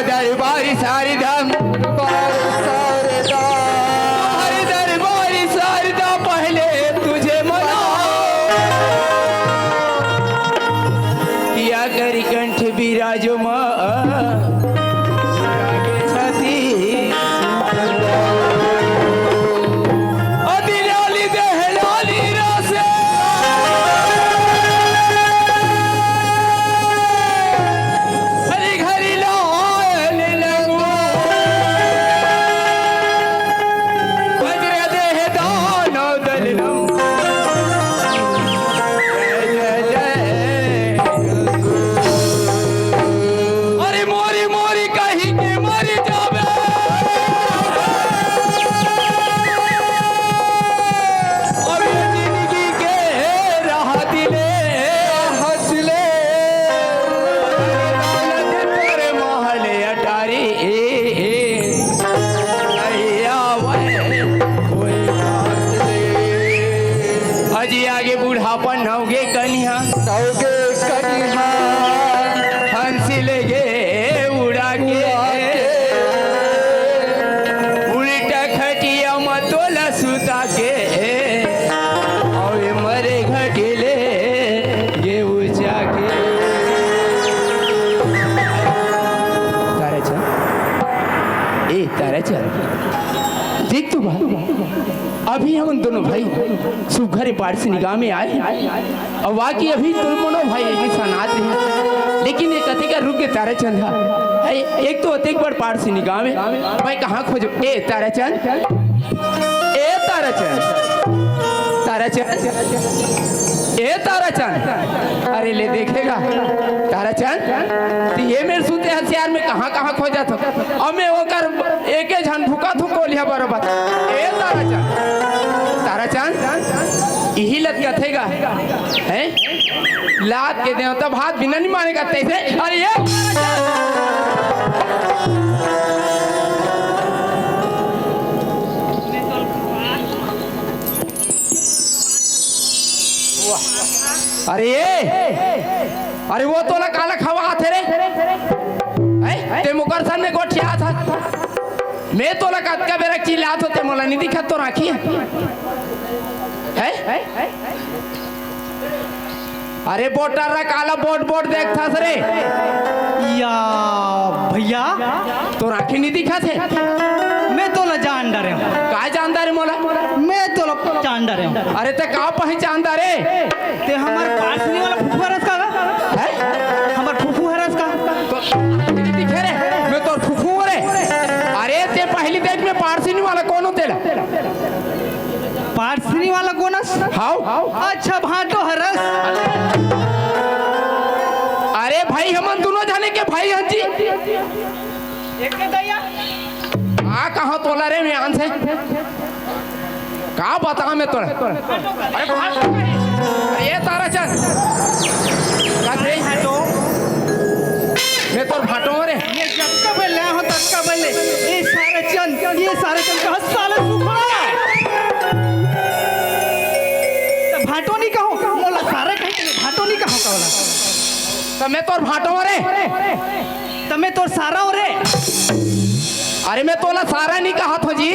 दरबारी सारी धाम हर दरबारी शारदा पहले तुझे मना किया करी कंठ बिराजो माँ आगे बुढ़ापा नौगे कन्या हंसी लेगे उड़ा के उल्टा खटिया मतोला सुता के और मरे घटिले ये ऊंचा के तारा चल देख तो बात अभी हम दोनों भाई सुघर पार से निगाह में आए और वाकई अभी दोनों भाई एक सनात रहे लेकिन एक कथे का रुक के तारा चंद एक तो अतेक बार पार से निगाह में भाई कहाँ खोजो ए तारा चंद तारा चंद ए तारा चंद अरे ले देखेगा तारा चंद तो ये मेरे सुते हथियार में कहाँ कहाँ खोजा था और मैं वो कर एक झन भूखा थू कोलिया बरोबर ए तारा चंद यही लत कथेगा हैं लात के दे तब हाथ बिना नहीं मानेगा तैसे अरे ये अरे वो तो काला खवा थे रे ते मुकर सन में गोठिया था मैं तो कद का बेरा चिल्लात होते मोला नहीं दिखा तो राखी है अरे बोटर रा काला बोट देखता रे या भैया तो राखी नहीं दिखा थे मैं तो ला जान डरे का जानदा रे मोला मैं तो ला जान डरे अरे ते का पहचानदा रे ते हमार पासनी वाला फुफू हरस का है हमार फुफू हरस का तो दिखे रे मैं तो फुफू रे अरे ते पहली देख में पारसिनी वाला कौन होतेला पासनी वाला कौन हाउ अच्छा भाटो हरस अरे भाई हम दोनों जाने के भाई हंजी एक दैया आ कहाँ तोला रे मैं आन से का बता मैं तोरा अरे ये तारा चंद मैं तो भाटो रे ये जब का बोले हो तब का बोले ये सारे चंद का साले सुखा भाटो नहीं कहो मोला सारे कहे भाटो नहीं कहो कहोला तो मैं तो भाटो रे तमे तो सारा हो रे अरे मैं तोला सारा नहीं कहा था जी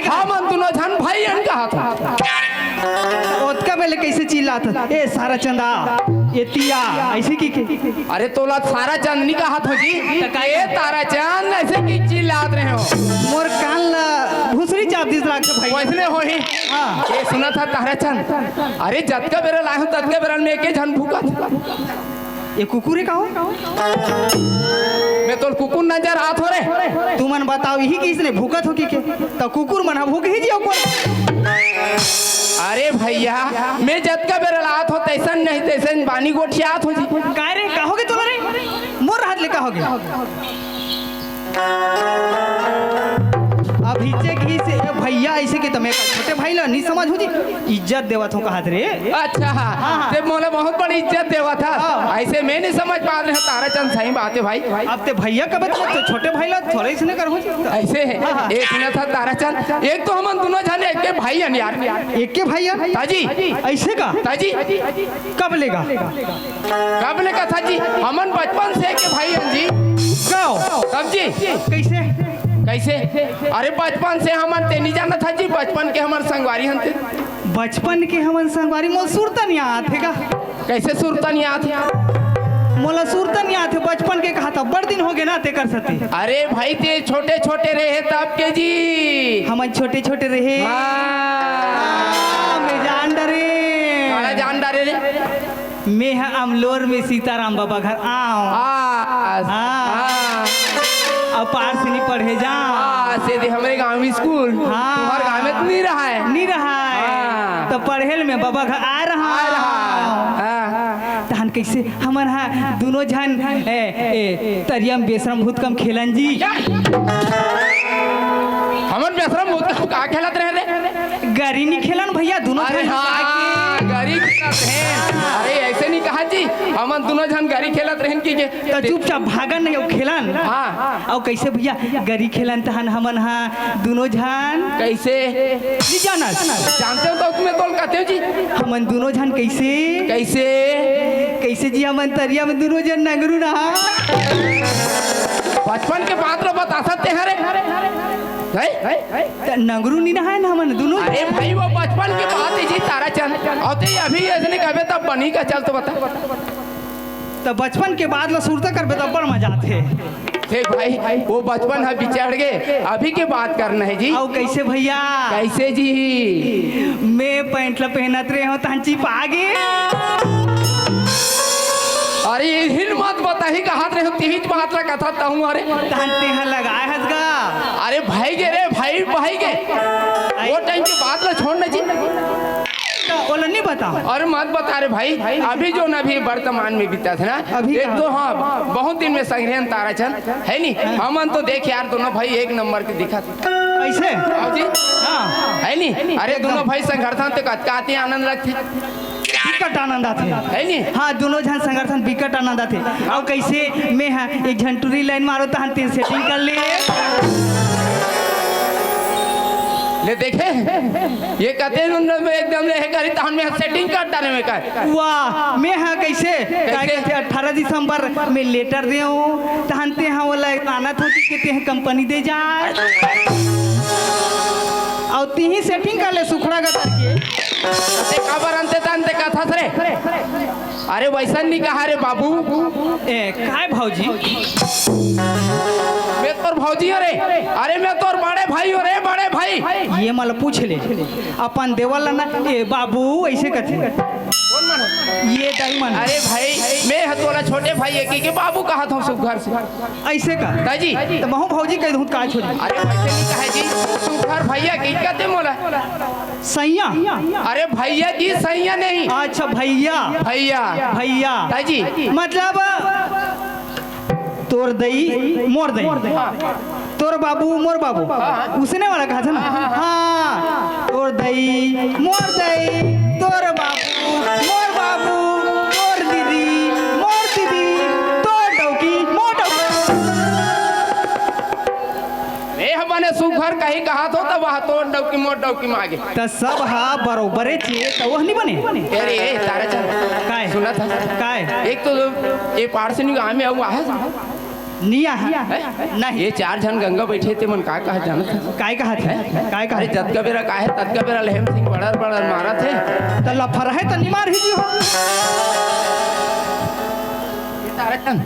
हम दोनों जन भाई अन कहा था ओतका बेले कैसे चिल्ला था ए सारा चंदा ये तिया ऐसे की अरे तोला सारा चंद नहीं कहा था जी ये तारा चंद ऐसे की चिल्लात रहे हो मोर कान ला भूसरी चाप दिस राख भाई वैसने हो ही हां ये सुना था तारा चंद अरे जतका बेरा लाए हो ततका बेरा में एक जन भूखा था ये कुकुरे का हो मैं तो कुकुर नजर आत हो रे तू मन बताओ यही कि इसने भूखत हो कि के तो कुकुर मन भूख ही जियो कोन अरे भैया मैं जतका बेरा लात हो तैसन नहीं तैसन बानी गोठियात हो जी काय रे कहोगे तो रे मोर हाथ ले कहोगे अब हिचे की से भैया ऐसे के तमे छोटे भाई ला नहीं समझ हो जी इज्जत देवत हो कहा रे अच्छा ते मोला बहुत बड़ी इज्जत देवा था ऐसे मैं नहीं समझ पा रहे तारा चंद सही बात है भाई अब ते भैया कब तो छोटे भाई ला थोड़े इसने कर हो ऐसे है एक सुना था तारा चंद एक तो हम दोनों जाने एक के भाई हैं यार एक के भैया ताजी ऐसे का ताजी कब लेगा था जी हमन बचपन से के भाई हैं जी गाओ तब जी कैसे कैसे? अरे बचपन से हमन ते नहीं जाना था जी, बचपन के हमारे संगवारी हन थे। बचपन के हमन संगवारी मोल सुरता नहीं आते का? कैसे सुरता नहीं आते? मोला सुरता नहीं आते, बचपन के कहा था बड़ दिन हो गए ना ते कर सती। अरे भाई ते छोटे छोटे रहे तब के जी, हमन छोटे छोटे रहे। मैं जान डरे, काला जान डारे रे। मैं है अमलोर में सीताराम बाबा घर आओ अब पार से नहीं पढ़े जाओ से दे हमारे गांव में स्कूल। हाँ। हमारे गांव में तो नहीं रहा है। नहीं रहा है हाँ। तो पढ़े में बाबा घर आ रहा तहन कैसे हमन हा दोनों जन तरियम बेशरम भूत कम खेलन जी। हमन बेशरम भूत कम का खेलत रहे रे? गरी नहीं खेलन भैया दोनों अरे जन हाँ, गरी खेलत रहे। अरे ऐसे नहीं कहा जी, हमन दोनों जन गरी खेलत रहन की के तो चुपचाप भागन नहीं अब खेलन। हाँ। अब कैसे भैया गरी खेलन तहन हमन हा दोनों जन कैसे नहीं जाना जानते हो तो तुम्हें तोल कहते हो जी? हमन दोनों जन कैसे कैसे कैसे जी हमन तरिया में दोनों जन नगरू रहा। बचपन के बात लो बता सकते हैं रे? नगरू नहीं रहा है ना हमन दोनों। अरे भाई वो बचपन की बात है जी तारा चंद, और ते अभी ऐसे कहे तब बनी का चल तो बता। तो बचपन के बाद ला सुरता करबे तब बड़ मजा आते। देख भाई वो बचपन है बिछड़ गए, अभी के बात करना है जी। आओ कैसे भैया? कैसे जी? मैं पैंट ला पहनत रहे हो तहन चिप आगे। अरे हिल मत बता ही कहा रहे हो, तीज बात ला कथा ताहू। अरे तहन तेहा लगाए हसगा। अरे भाई गे रे भाई गे, वो टाइम की बात ला छोड़ना जी। बोला नहीं बता। अरे मत बता रे भाई, अभी जो ना भी वर्तमान में बीता था ना अभी एक तो हाँ बहुत दिन में संग्रहण तारा चंद है नहीं। हमन तो देख यार दोनों भाई एक नंबर के दिखा थे। ऐसे जी हाँ है नहीं? अरे दोनों भाई संगठन तो काते आनंद लगते विकट आनंद आते है नहीं? हाँ दोनों जन संगठन विकट आनंद आते। और कैसे मैं हाँ एक झंटूरी लाइन मारो तहन तीन सेटिंग कर ले देखे ये कहते हैं एकदम रहे करी तहन में सेटिंग कर डाले में कर। वाह मैं हाँ कैसे 18 दिसंबर में लेटर दे तहन ते हाँ वाला आना था कि ते कंपनी दे जा और तीही सेटिंग कर ले सुखड़ा का करके ते खबर अंते तंते कथा रे। अरे वैसा नहीं कहा रे बाबू। ए काय भौजी? मैं तोर भौजी हो रे। अरे मैं तोर बड़े भाई हो रे, बड़े भाई। ये मला पूछ ले अपन देवल ना ए बाबू ऐसे कथे कौन मानो? ये दाई मन। अरे भाई मैं हतोला छोटे भाई है कि बाबू कहा था सब घर से ऐसे का दाजी। तो बहु भौजी कह दूं का छोड़ी। अरे वैसे नहीं कहे जी, तू घर भैया की कहते मोला सैया। अरे भैया जी सैया नहीं। अच्छा भैया भैया भैया दाजी मतलब तोर दई मोर दई तोर बाबू मोर बाबू उसने वाला कहा था ना। हाँ तोर दई मोर दई तोर बाबू मोर बाबू तोर दीदी मोर दीदी तोर डौकी मोर डौकी। ए हमने सुघर कहीं कहा तो तब वह तो डौकी मोर डौकी में आगे तो सब हा बरोबरे छे तो वह नहीं बने। अरे तारा चंद काय सुना था काय एक तो ये पार्सनी गाँव में हुआ है निया है नहीं ये 4 जन गंगा बैठे थे मन का कहा जाना था काय कहा थे काय कहा अरे जत का बेरा काहे तत का बेरा लहम सिंह बड़ा मारा थे तो लफर है तो निमार ही जी हो तारा चंद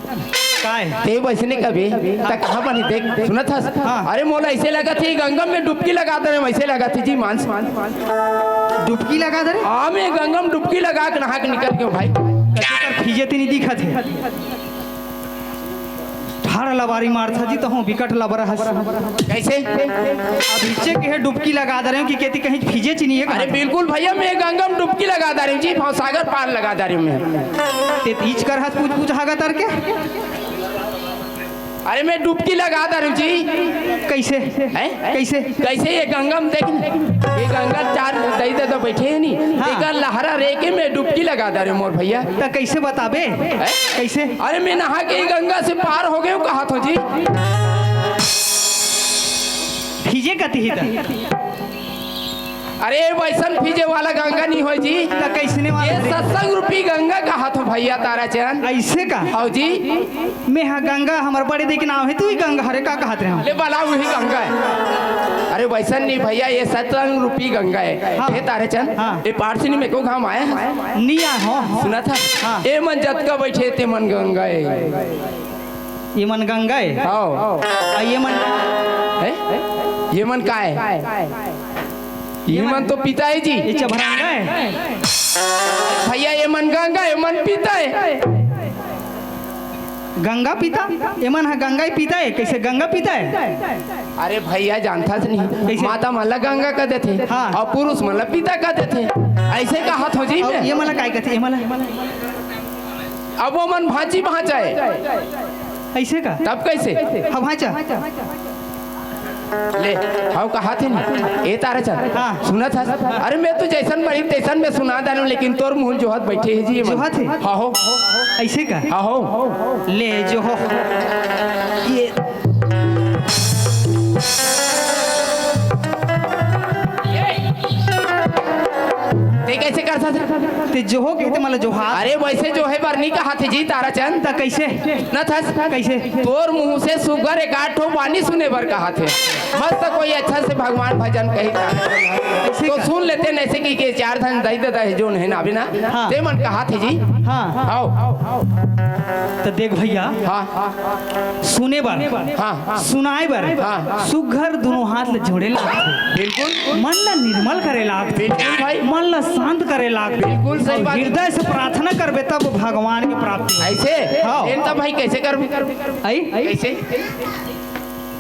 काय ते वैसने कभी तक कहाँ बनी देख सुना था। हाँ। अरे मोला ऐसे लगा थी गंगम में डुबकी लगा दे वैसे लगा थी जी मांस डुबकी लगा दे हाँ मैं गंगम डुबकी लगा के नहा के निकल गया भाई। फीजे नहीं दिखा थे ठाड़ लबारी मार था जी तो हूँ विकट लबरा हस कैसे अब नीचे के है डुबकी लगा दे रहे हो कि कहती कहीं फीजे चीनी अरे है। बिल्कुल भैया मैं गंगम डुबकी लगा दे रही हूँ जी सागर पार लगा दे रही हूँ मैं। ते तीज कर हस पूछ पूछ हागा तर के अरे मैं डुबकी लगा दे रही हूँ जी। कैसे हैं? कैसे कैसे ये गंगम देख ये गंगा 4 दई दे तो बैठे है नहीं हाँ। एक लहरा रे के मैं डुबकी लगा दे रही हूँ मोर भैया। तो कैसे बताबे कैसे? अरे मैं नहा के गंगा से पार हो गए कहा तो जी फीजे कती ही अरे वैसन फीजे वाला गंगा नहीं हो जी, तो कैसने ये वाला रे? सत्संग रूपी गंगा का हाथ भैया ताराचंद। ऐसे का हाँ जी, मैं हाँ गंगा हमारे बड़े देख नाम है तू ही गंगा हरे का कहते हैं ले बाला वही गंगा है। अरे वैसन नहीं भैया, ये सत्संग रूपी गंगा है। हाँ। हे ताराचंद, हाँ। ये पारसी में को घाम आया है। निया हो सुना था हाँ। ए मन जत का बैठे ते मन गंगा है। ये मन गंगा है हाँ और ये मन है? ये मन का है? ये मन तो पिता है जी ये चबरंगा है भैया, ये मन गंगा है, मन पिता है। गंगा पिता ये मन है गंगा ही पीता है कैसे गंगा पीता है अरे भैया जानता से नहीं, कैसे? माता मला गंगा कहते थे हाँ। और पुरुष मला पिता कहते थे। ऐसे का हाथ हो जी और ये मला काय कहते ये मला अब वो मन भांची भांचा है, ऐसे का तब कैसे हाँ भाचा ले हाउ कहा थे ना ए ताराचंद। हाँ। सुना था अरे मैं तो जैसन बड़ी तैसन में सुना डालूं, लेकिन तोर मुंह जोहत बैठे है जी ये मन। जोहत है? हाँ हो ऐसे का हाँ हो ले जो हो ये ते कैसे कर सकते? ते जो हो कहते मला जो हाथ अरे वैसे जो है बरनी का हाथ है जी ताराचंद। ता कैसे न था कैसे तोर मुंह से सुगर एक आठ ठो वाणी सुने बर कहा थे, मस्त कोई अच्छा से भगवान भजन कही तो का? सुन लेते न ऐसे कि चार धन दई देता है जो है ना अभी ना हाँ। ते मन कहा थे जी। हाँ आओ तो देख भैया हाँ सुने बार हाँ सुनाए बार हाँ। सुघर दोनों हाथ ले जोड़े लागते बिल्कुल मन ला निर्मल करे लागते बिल्कुल भाई, मन ला शांत करे लागते बिल्कुल सही और बात। हृदय से प्रार्थना करबे तब भगवान की प्राप्ति ऐसे हाँ। इन तब भाई कैसे कर आई कैसे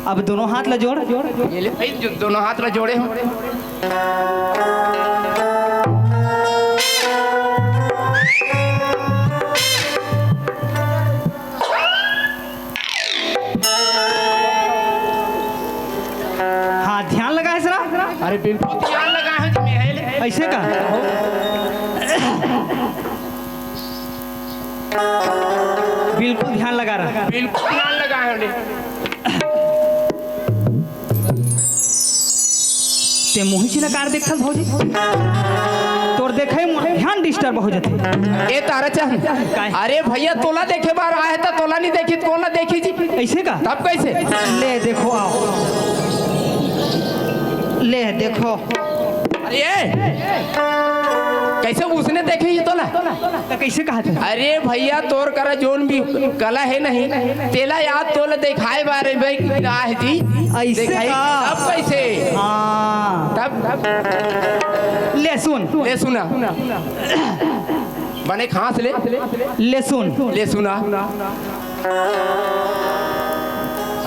अब दोनों हाथ ला जोड़ ये ले भाई जो दोनों हाथ में जोड़े हो। हाँ ध्यान लगा है सरा अरे बिल्कुल ध्यान लगा है जी, मैं है ले। ऐसे का बिल्कुल ध्यान लगा रहा बिल्कुल ध्यान लगा है ले। ते मुही चिलकार देखल भौजी तोर देखे ध्यान डिस्टर्ब हो जाते ए ताराचंद, काय? अरे भैया तोला देखे बार आया था, तोला नहीं देखी तो कौन ना देखी जी, ऐसे का तब कैसे? ले देखो आओ ले देखो अरे ये कैसे उसने देखे ये तोला? तो कैसे कहा था अरे भैया तोर करा जोन भी कला है नहीं तेला याद तोला दिखाए बारे भाई क्या है जी ऐसे दिखाई का? तब कैसे हाँ तब ले सुन ले सुना बने खांस ले सुन ले सुना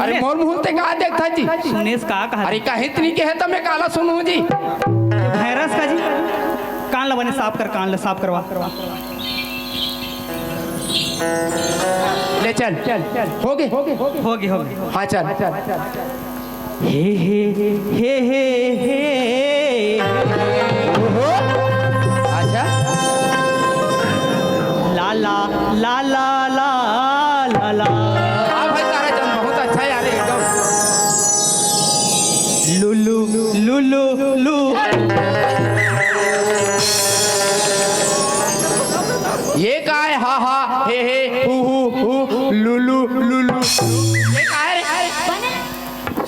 अरे मोर मुंह ते कहा देखता जी सुनेश का कहा अरे कहीं इतनी के है तो मैं काला सुनूं जी भैरस का जी कान ला बने साफ कर कान ला साफ करवा ले चल हो गए हो गए हाँ चल हे हे हे हे हे अच्छा ला ला ला ला ला ला ला हाँ भाई तारा जन बहुत अच्छा यार एकदम लुलु लुलु लु ये का है हा हा हे हु लुलु लुलु ये का है रे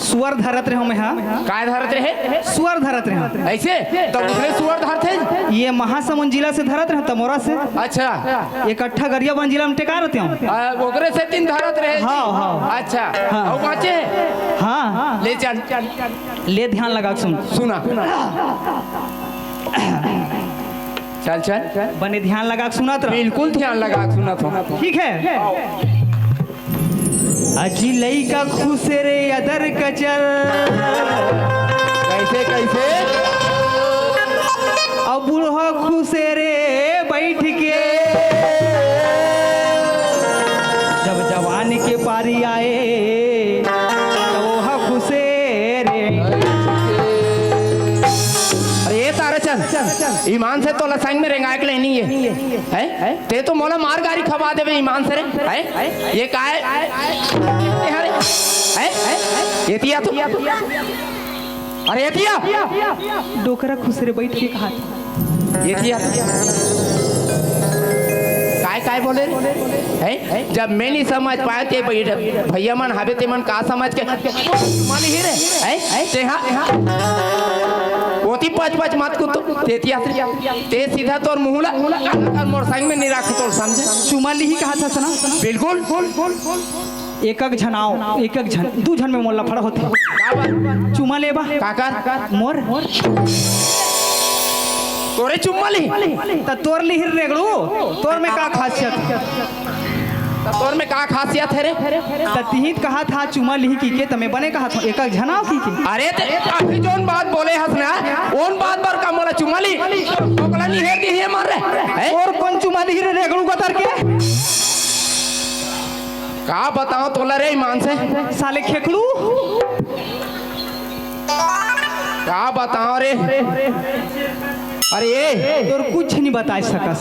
सुअर धरत रहे मैं हाँ काय धरत रहे सुअर धरत रहे ऐसे तो दूसरे सुअर धरते ये महासमुंद जिला से धरत रहे तमोरा से अच्छा इकट्ठा गरियाबंद जिला में टेका रहते हूँ ओकरे से तीन धरत रहे हाँ, हाँ। अच्छा हाँ। और पांचे है हाँ ले चल ले ध्यान लगा के सुन सुना चल चल बने ध्यान लगा के सुनत रह बिल्कुल ध्यान लगा के सुना था ठीक है अजी लइका खुश रे अदर कचर कैसे कैसे अब बूढ़ा खुश रे बैठ के जब जवान के पारी आए तो वह खुश रे अरे ये ताराचंद ईमान से तो लसांग में रेंगा के लेनी है ते तो मोला मार गाड़ी खवा देवे ईमान से रे है ये काय है ये तिया तो अरे एथिया डोकरा खुसरे बैठ के कहा था एथिया काय बोले है जब मैं नहीं समझ पाए थे भैया मन हावे ते मन का समझ के माली ही रे है ते हां ओती पाँच मत को तो तेतिया ते सीधा तोर मुहला और मोर संग में नहीं राख तोर समझे चुमा ली ही कहा था सना बिल्कुल एक झन आओ एक झन दू झन में मोला फड़ा होते चुमा लेबा काका मोर तोरे चुम्मा ली त तोर लिहिर रेगड़ू तोर में का खासियत तोर में का खासियत है रे त तिहित कहा था चुमा लिही की के तमे बने कहा था एक झनाव की के अरे ते काफी जोन बात बोले हसना ओन बात पर का मोला चुम्मा ली ओकला नहीं है दी है मार रे और कौन चुमा लिही रे रेगड़ू कतर के का बताओ तोला रे ईमान से साले खेकड़ू का बताओ रे अरे ये तोर कुछ नहीं बता सकस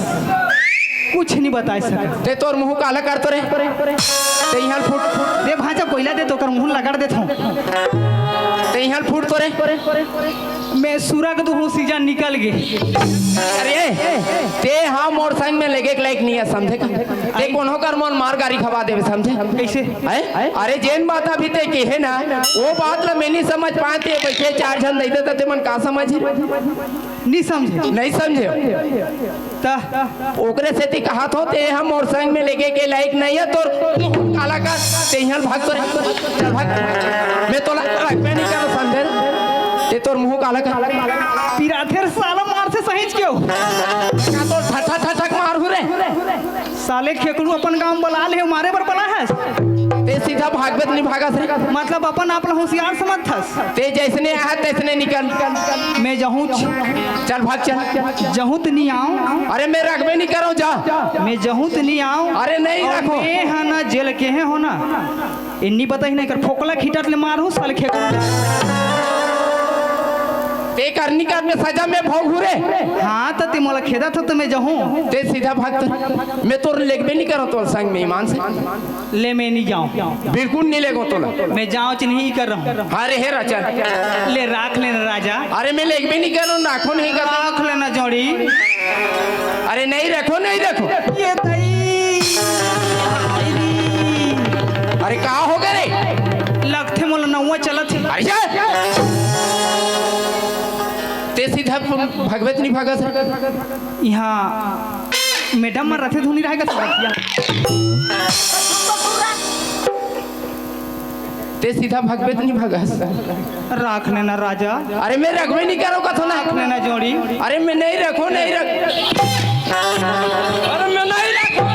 कुछ नहीं बता सकस ते तोर मुंह काला करतो रे ते यहाँ फुट दे भाजा कोयला दे तो कर मुंह लगड़ देत हूं ते यहाँ फुट तो रे मैं सूरग दो सीजन निकल गई अरे ते हाँ मोर संग में लेके लायक नहीं है समझे का ते कोनो कर मोर मार गाड़ी खवा देवे समझे कैसे है अरे जेन बात अभी ते की है ना वो बात ला मैं नहीं समझ पाते बैठे चार जन दे देते ते मन का समझ नहीं समझे नहीं समझे ता ओकरे से ती कहा तो ते हम मोर संग में लेके के लायक नहीं है तोर काला का ते यहाँ भाग तो चल भाग मैं तोला रखबे नहीं करो समझे ते तोर मुंह काला का पिराथेर साला मार से सहीच क्यों का तो ठठा ठठक मार हुरे साले खेकड़ू अपन गांव बुला ले मारे पर बला है ते सीधा भागवत नहीं भागस रे मतलब अपन आप होशियार समझथस ते जैसने आया तैसने निकल मैं जहूं चल भाग चल जहूं तो नहीं आऊं अरे मैं रखबे नहीं करो जा मैं जहूं तो नहीं आऊं अरे नहीं रखो मैं है ना जेल के है हो ना इन्नी पता ही नहीं कर फोकला खीटत ले मारू साले खेकड़ू ते करनी कर में सजा में भोग हुरे हाँ तो ते मोला खेदा था तो मैं जहूं ते सीधा भाग मैं तोर लेगबे नहीं करो तोर संग में ईमान से ले मैं नहीं जाऊं बिल्कुल नहीं लेगो तोला मैं जाऊं च नहीं कर रहा हूं अरे हे राजा ले राख लेना राजा अरे मैं लेगबे नहीं करो नाखो नहीं कर राख लेना जोड़ी अरे नहीं रखो नहीं रखो ये तई अरे का हो गए रे लगथे मोला नौवा चलत है अरे जा ते सीधा भगवत नहीं भागस यहाँ मैडम मर रथे धुनी रहेगा तो ते सीधा भगवत नहीं भागस राख लेना राजा अरे मैं रखबे नहीं करो कथो ना राख लेना जोड़ी अरे मैं नहीं रखो नहीं रख अरे मैं नहीं रखो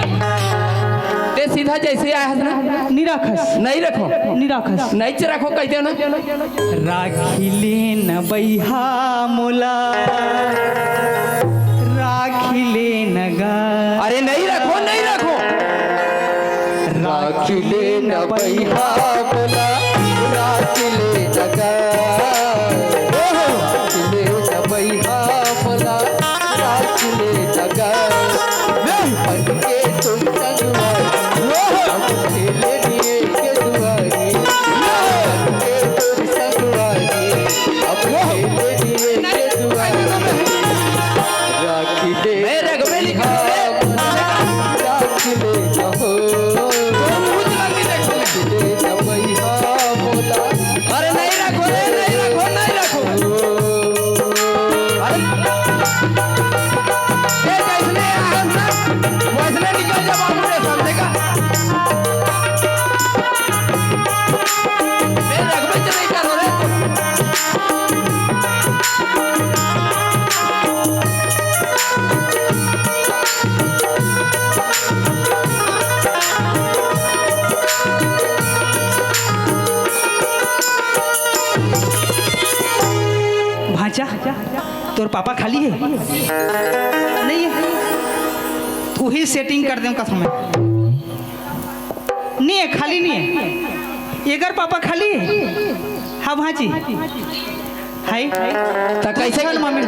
ते सीधा जैसे आया है ना निराखस नहीं रखो निराखस नहीं च रखो कहते ना राखी लेन बैहा मोला राखी लेन गा अरे नहीं रखो नहीं रखो राखी लेन बैहा बोला राखी लेन गा राखी लेन बैहा बोला राखी लेन गा बन के तुम संगवारी अब खेले दिए के दुआरी बन के तुम संगवारी अब खेले दिए के दुआरी राखी लेन मैं रखबे नहीं करो राखी लेन हो अरे नहीं रखो रे नहीं रखो नहीं रखो अरे ये कैसने आया ना वैसने निकल जा बाबू रे समझे का मैं रखबे च नहीं करो रे भांचा तोर पापा खाली है नहीं है तू ही सेटिंग कर दे कसम में नहीं है खाली नहीं है एगर पापा खाली है हाँ भाजी हाय तो कैसे चल मम्मी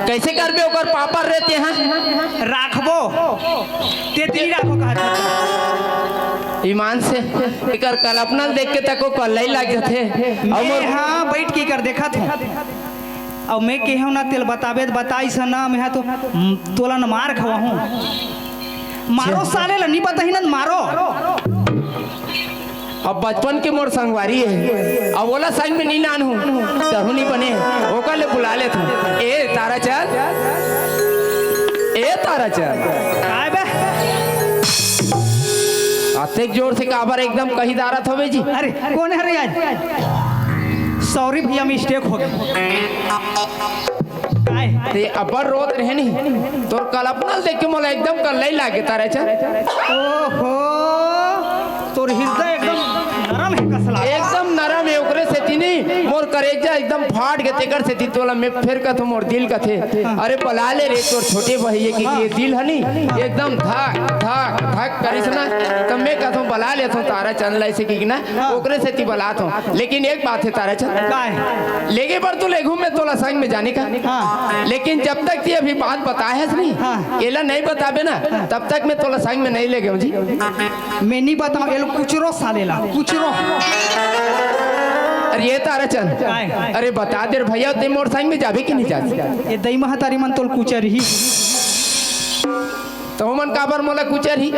कैसे करबे ओकर पापा रहते हैं राखबो ते तीन राखो कहा ईमान से एकर कल्पना देख के तको कल्ला ही लग जाते और मैं हाँ बैठ के कर देखा था अब मैं केहू ना तेल बताबे तो बताई सा ना मैं तो तोला न मार खवा हूँ मारो साले ला नहीं बताही ना मारो अब बचपन के मोर संगवारी है अब ओला संग में नहीं नान हूँ तहु नहीं बने ओकर ले बुला ले तू ए तारा चल ए तारा चल काय बे आते जोर से काबर एकदम कही दारत होवे जी अरे कौन है रे आज सॉरी भैया मिस्टेक हो गई काय ते अबर रोत रहे नहीं तोर कल्पना देख के मोला एकदम कल्ला ही लागे तारा चल ओहो तोर हृदय एकदम नरम है कसला एकदम नरम है ओकरे से तीनी मोर करेजा एकदम फाट के तेकर से ती तोला मैं फिर का तो मोर दिल का थे अरे बुला ले रे तोर छोटे भैया की ये दिल हनी एकदम धक धक धक करिस ना तो मैं कहता बुला ले तो तारा चंद ऐसे की ना ओकरे से ती बुलात हूं लेकिन एक बात है तारा चंद काय लेगे पर तू लेगू में तोला संग में जाने का हाँ। लेकिन जब तक ये अभी बात बताए नहीं हाँ। एला नहीं बताबे ना तब तक मैं तोला संग में नहीं लेगे जी मैं नहीं बताऊं ये लोग कुचरो सालेला कुचरो अरे ये तारा चंद काय? अरे बता दे रे भैया ते मोर संग में जाबे कि नहीं जाबे ये दई महतारी मन तोल कुचर ही तो मन काबर मोला कुचर ही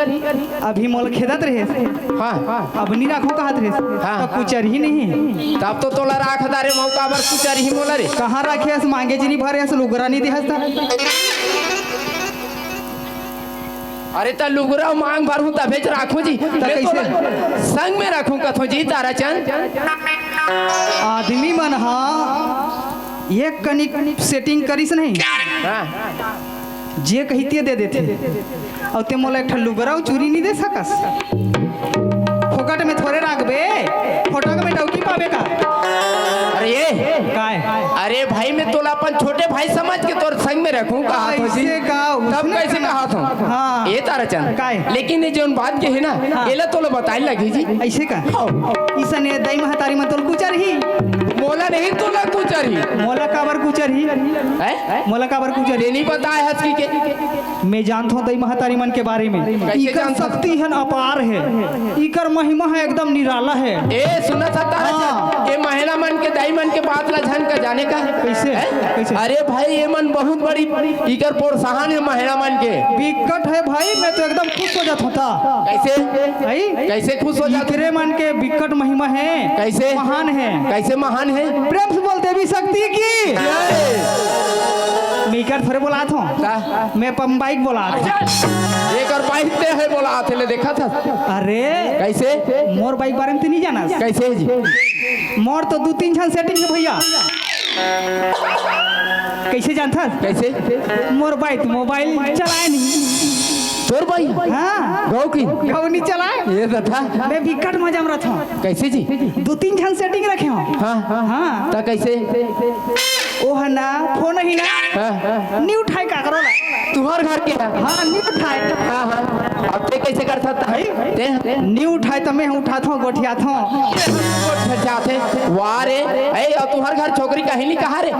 अभी मोल खेदत रहे हाँ अब नहीं राखो कहत रहे हाँ। तो कुचर ही नहीं तब तो तोला राख दारे मौका बर कुचर ही मोला रे कहाँ रखे हस मांगे जी नहीं भरे हस लुगरा नहीं दिहस अरे त लुगरा मांग भर हूं तबे राखू जी मैं कैसे? तोला संग में रखूं कथो जी तारा चंद आदमी मन हाँ एक कनिक सेटिंग करिस नहीं हाँ जे कहिते दे देते और ते मोला एक ठन लुगरा चूरी नहीं दे सकस फोकट में थोड़े राखबे फोटो में टौकी पावे का अरे ये काय अरे भाई मैं तोला अपन छोटे भाई समझ के तोर संग में रखूं कहा तो जी ऐसे का तब उसने कैसे कहा था हाँ। ये तारा चंद काय? लेकिन ये जोन बात के है ना हाँ। एला तोला बताई लगी जी ऐसे का ईसने दई महतारी में तोल कुचर ही मोला नहीं तोला कुचर ही मोला काबर कुचर ही है मोला काबर कुचर ये नहीं बताया हस की के मैं जानता हूँ दई महतारी मन के बारे में कैसे इकर जानता? शक्ति है अपार है इकर महिमा है एकदम निराला है ए सुना था तारा हाँ। चंद ये महिला मन के दाई मन के बात ला झन का जाने का है कैसे? हैं? कैसे? अरे भाई ये मन बहुत बड़ी इकर प्रोत्साहन है महिला मन के विकट है भाई मैं तो एकदम खुश हो जाता था कैसे भाई कैसे खुश हो जाते इकरे मन के विकट महिमा है कैसे महान है कैसे महान है प्रेम से बोलते भी शक्ति की मैं इकर थोड़े बोला था का? मैं बाइक बोला था एक और बाइक ते है बोला आते ले देखा था अरे कैसे मोर बाइक बारे में तो नहीं जाना कैसे है जी मोर तो 2-3 छन सेटिंग है भैया कैसे जानता कैसे मोर बाइक मोबाइल चलाए नहीं तोर भाई हाँ गौ की गौ नहीं चलाए ये तो था मैं विकट मजा में रहता हूँ कैसे जी 2-3 छन सेटिंग रखे हो हाँ हाँ हाँ ता कैसे ओ है ना फोन ही ना हाँ नहीं उठाए का करो ना तुम्हार घर के है हाँ नहीं उठाए हाँ हाँ अब ते कैसे कर सकता है ते नहीं उठाए तो मैं उठाता हूँ गोठियाता हूँ जाते वारे ए और तुम्हार घर छोकरी कहीं नहीं कहा रे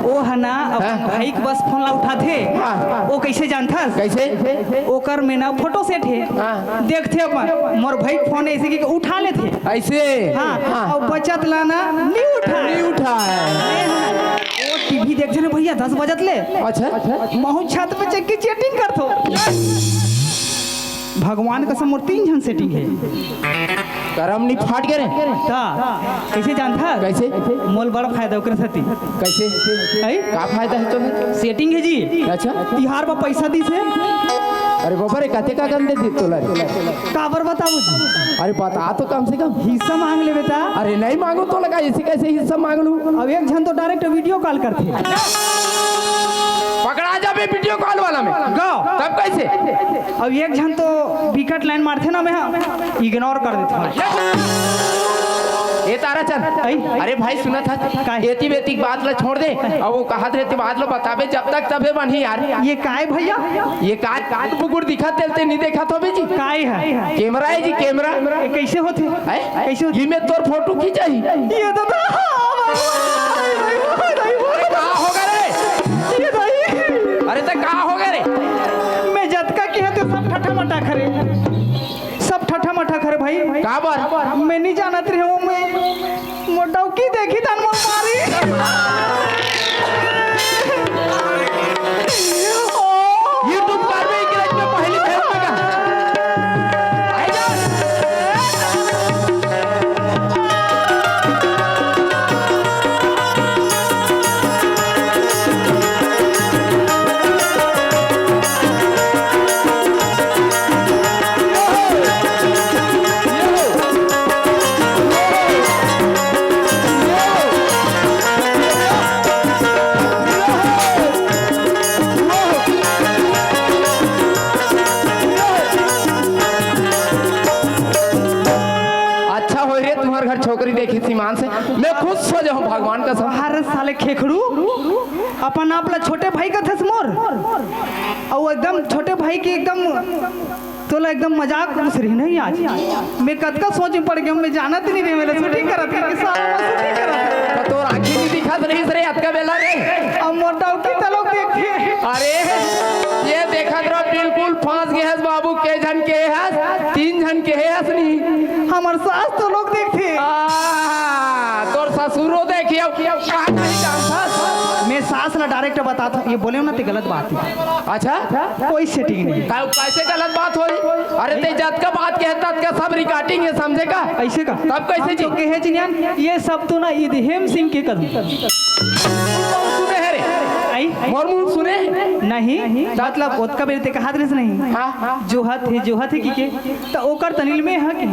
ओ है ना हाँ। भाई के बस फोन ला उठाते हाँ। वो कैसे जानता कैसे ओकर में ना फोटो सेट है हाँ। देखते अपन मोर भाई के फोन ऐसे कि उठा लेते ऐसे हाँ और बचत लाना नहीं उठा नहीं उठा है वो टीवी देखते ना भैया 10 बजत ले अच्छा महू छत पे चेक की चेटिंग करतो भगवान का समोर 3 जन सेटिंग है करम नहीं फाट गए रे ता कैसे जानता कैसे मोल बड़ा फायदा ओकर साथी कैसे है का फायदा है तो सेटिंग है जी अच्छा तिहार में पैसा दी से अरे बाबा रे कते का गंदे दी तोला रे काबर बताओ जी अरे बता तो कम से कम हिस्सा मांग ले बेटा अरे नहीं मांगो तो लगा ऐसे कैसे हिस्सा मांग लूं अब एक जन तो डायरेक्ट वीडियो कॉल करते पकड़ा जाबे वीडियो कॉल वाला में गाओ तब कैसे अब एक जन तो विकट लाइन मारते ना मैं इग्नोर कर देता ये तारा चंद अरे भाई सुना था एती बेती बात ला छोड़ दे और वो कहा रहती बात ला बताबे जब तक तबे बनी यार ये काय भैया ये काट बुगुड़ दिखा तेलते नहीं देखा तो बे जी काय है कैमरा है जी कैमरा ये कैसे होते है कैसे होते ये में तोर फोटो खींचाई ये दादा कहाँ होगा रे ये दाई अरे तो कहाँ होगा रे मैं जतका की है तो सब ठट्ठा मटा करे सब ठट्ठा मटा करे भाई का बार मैं नहीं जानत रही हूँ मैं मोटौकी देखी तन मोर मारी यूट्यूब पर में इंग्लिश में पहली फेर में का आई जा अच्छा हो रे तुम्हारे घर छोकरी देखी सीमान से मैं खुश हो जाऊं भगवान का सब हर साले खेखड़ू अपन आपला छोटे भाई का थस मोर और एकदम छोटे भाई की एकदम तोला एकदम मजाक घुस रही नहीं आज मैं कद का सोच में पड़ गया मैं जानत नहीं रही मेरे शूटिंग करत है कि साला मैं शूटिंग करत तो तोर आंखें नहीं दिखत रही रे अतका बेला रे अब मोटा की तलोक देखिए अरे ये देखत रहो बिल्कुल फांस गए हस बाबू के जन के हस 3 जन के हस नहीं हमार सास तो लोग देखते तोर ससुरो देखियो का नहीं जानता मैं सास ला डायरेक्ट बताता हूँ ये बोले ना तो गलत बात है अच्छा कोई सेटिंग नहीं कैसे गलत बात हो अरे ते जत का बात कहता का सब रिकॉर्डिंग है समझे का ऐसे का तब कैसे जी के है जिन्यान ये सब तो ना ये हेम सिंह के कदम सुने है रे आई मोर मुंह सुने नहीं मतलब ओत का बेर ते कहा दरस नहीं हां जोहत है की के तो ओकर तनिल में है कि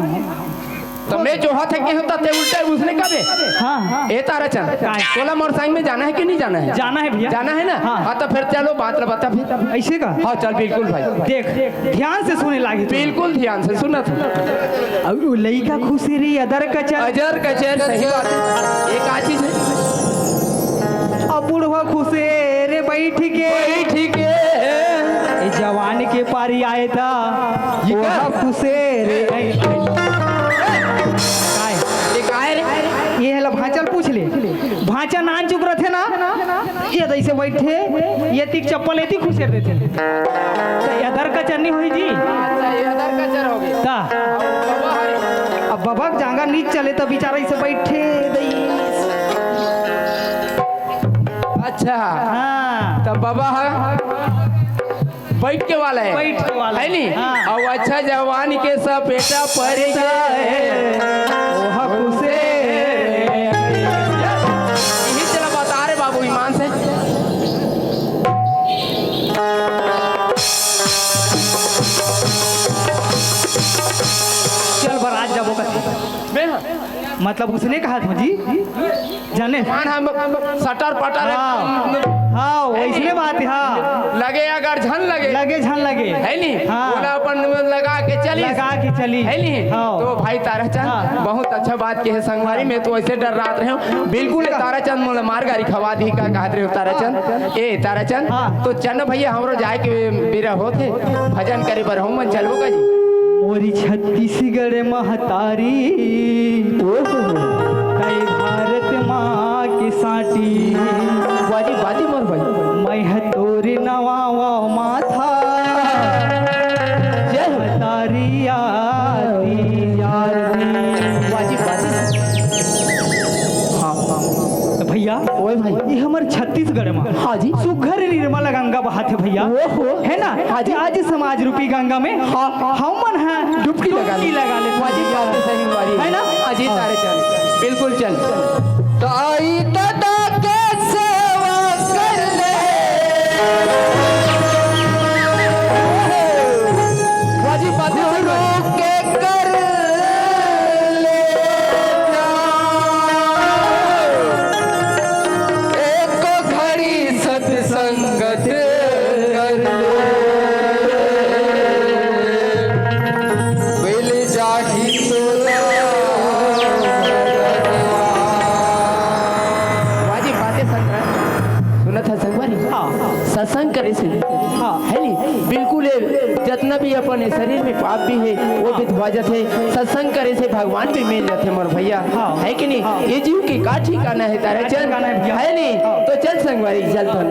तो मैं जो हाथ है कि होता ते उल्टा उसने कबे हाँ ए तारा चल तोला मोर संग में जाना है कि नहीं जाना है जाना है भैया जाना है ना हाँ तो फिर चलो बात बता फिर ऐसे का हाँ चल बिल्कुल भाई देख ध्यान से सुने लागे बिल्कुल ध्यान से सुना तू अब वो लड़का खुशी रही अदर का चल अजर कचर सही बात है एक आ चीज है अब बुढ़वा खुशे रे बैठ के ठीक है जवान के पारी आए था ये का? खुशे रे ये है भांचल पूछ ले भांचा नान चुक रहे थे ना ये ऐसे बैठे ये तिक चप्पल ऐसी खुशे रहे थे अदर का चन्नी हुई जी अजर कचर हो गया ता अब बाबा जांगा नीच चले तो बेचारा इसे बैठे अच्छा हाँ तब बाबा बैठ के वाला है बैठ के वाला है नी हाँ। और अच्छा जवान के सब बेटा पर खुशे यही चला बता रहे बाबू ईमान से चल बरात जाबो का मतलब उसने कहा था जी जाने हम सटर पटर हाँ वैसने बात है हाँ लगे अगर झन लगे लगे झन लगे है नी हाँ। बोला अपन लगा के चली लगा के चली है नी हाँ। तो भाई ताराचंद हाँ। बहुत अच्छा बात की है संगवारी में तो ऐसे डर रात रहे हो बिल्कुल ताराचंद मोला मार गाड़ी खवा दी का कहत रहे हो ताराचंद ए ताराचंद हाँ। तो चल भैया हमरो जाए के बेरा होते भजन करे बर हम मन चलबो का जी मोरी छत्तीसगढ़ महतारी कई भारत माँ की साटी बाजी बाजी मोर भाई मैं है तोरी नवावा माथा जय हो महतारी आती बाजी बाजी हाँ तो भैया ओए भाई ये हमारे छत्तीसगढ़ में हाँ जी सुघर निर्मल गंगा बहाते भैया ओहो। है ना आज समाज रूपी गंगा में हमन है डुबकी लगा ले बाजी बात सही वाली है ना? अजीत तारे चल बिल्कुल चल तो आई दादा के सेवा कर ले बाजी बात गुरु के कर ले एक घड़ी सत्संगत कर ले मिल जाही तोरा बाजी बातें सुन रहा सुना था संगवारी सत्संग करे से है नी बिल्कुल जितना भी अपने शरीर में पाप भी है वो भी धुआ जाते सत्संग करे से भगवान भी मिल जाते मोर भैया है कि नहीं ये जीव की का ठिकाना है तारा चल है नी तो चल संगवारी चल तो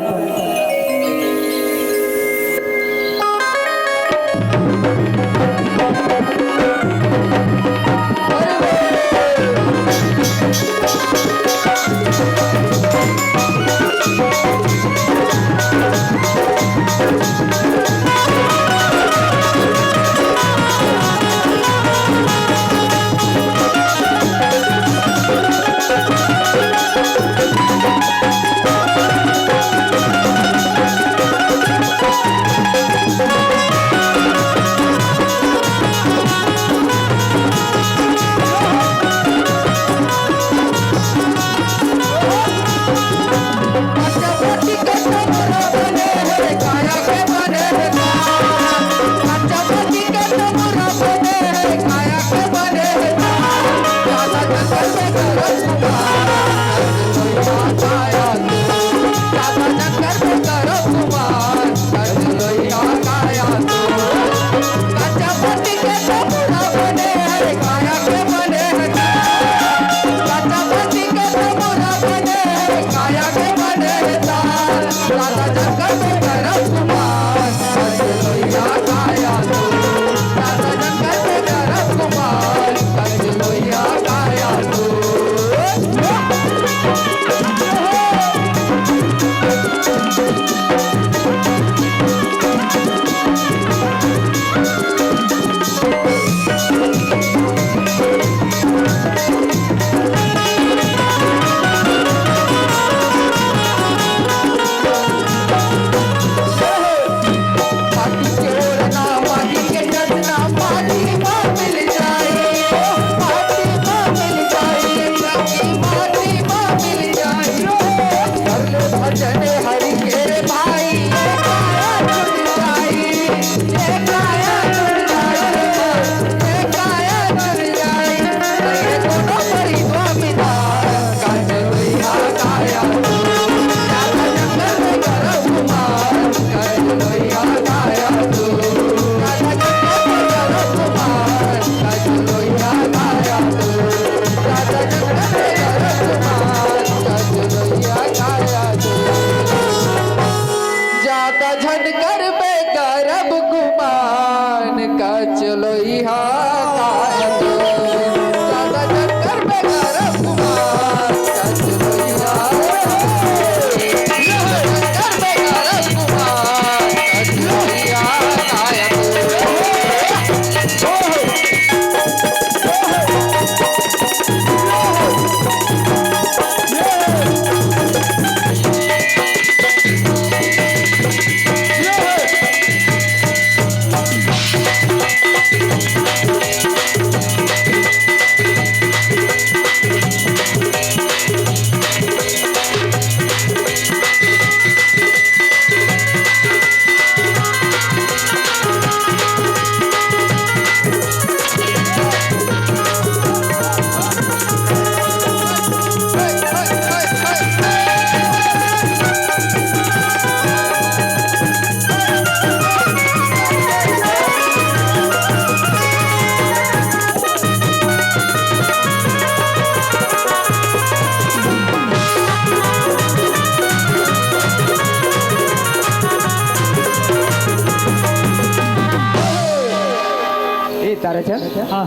चल हाँ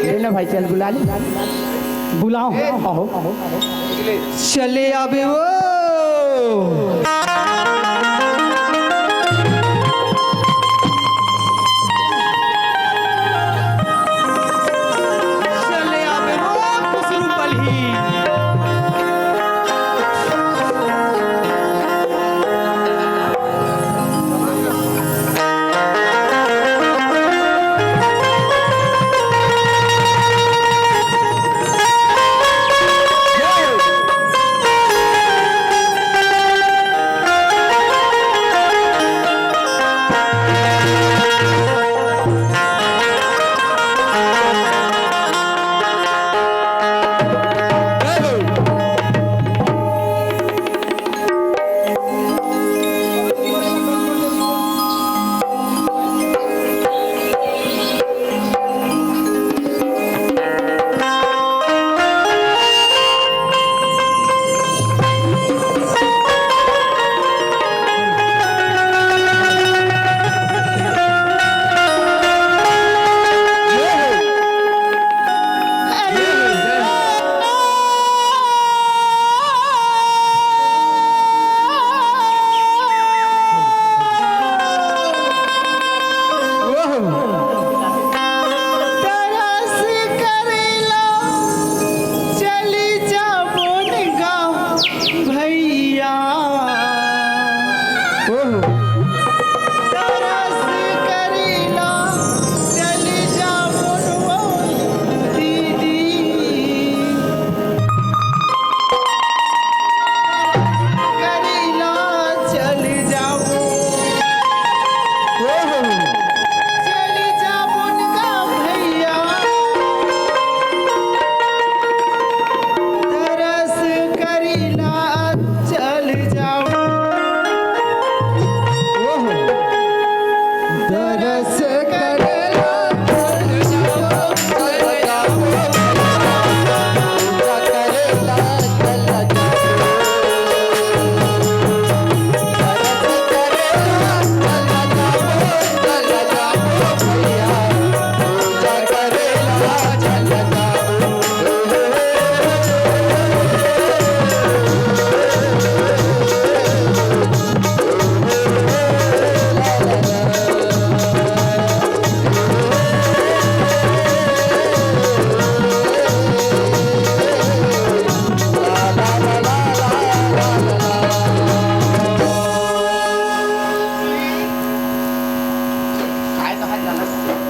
ले ना भाई चल बुला ले बुलाओ आओ चले आबे वो चले आबे वो खुसरू पलही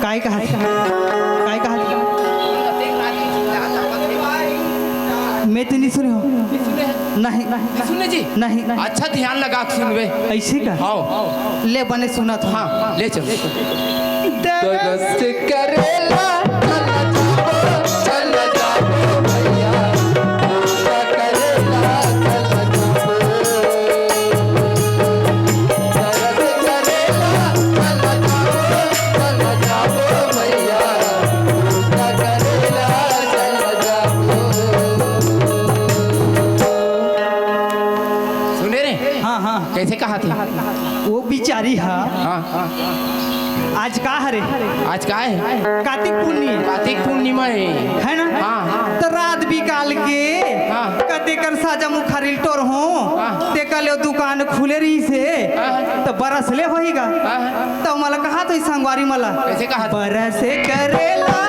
काय कहा काय कहा मैं तो नहीं सुनी हूँ नहीं सुने जी नहीं नहीं अच्छा ध्यान लगा के सुनवे ऐसे का हाँ ले बने सुना था हाँ ले चल तरस करेला चल जाओ भैया पूजा करेला चल जाओ तरस करेला चल जाओ भैया पूजा करेला चल जाओ सुने रे हाँ हाँ कैसे कहा थी वो बिचारी है हाँ हाँ आज का हरे आज का है कार्तिक पूर्णिमा कार्तिक पूर्णिमा है ना हाँ हाँ तो रात बिकाल के हाँ। कते कर साजा मुखारिल टोर हो हाँ। ते कल दुकान खुले रही से हाँ। तो बरस ले होईगा हाँ। तो मला कहा तो संगवारी मला कैसे कहा था? बरस करेला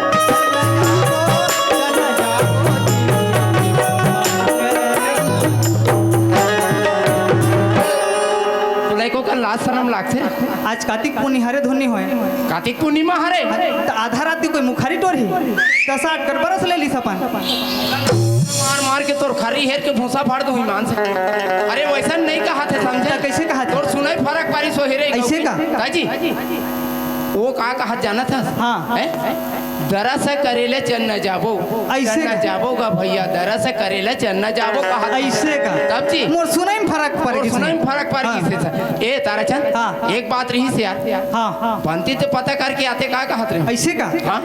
तो लड़को का लाज शर्म लागते आज कार्तिक पूर्णिमा हरे धोनी होए कार्तिक पूर्णिमा हरे तो आधा रात कोई मुखारी टोर ही तो 60 कर बरस ले ली सपन मार मार के तोर खरी हेर के भूसा फाड़ दो ईमान से अरे वैसा नहीं कहा थे समझे कैसे कहा था? तोर सुनाई फर्क पारी सो हेरे ऐसे का? जी वो कहा जाना था हाँ। दरस करेले चल न जाबो ऐसे चल न का? जाबो का भैया दरस करेले चल न जाबो कहा ऐसे का तब जी मोर सुनाई में फर्क पड़ और गई सुनाई में फर्क पड़ हाँ। गई से ए ताराचंद हाँ। एक बात रही से यार हाँ हाँ बनती तो पता करके आते कहा रहे ऐसे का हाँ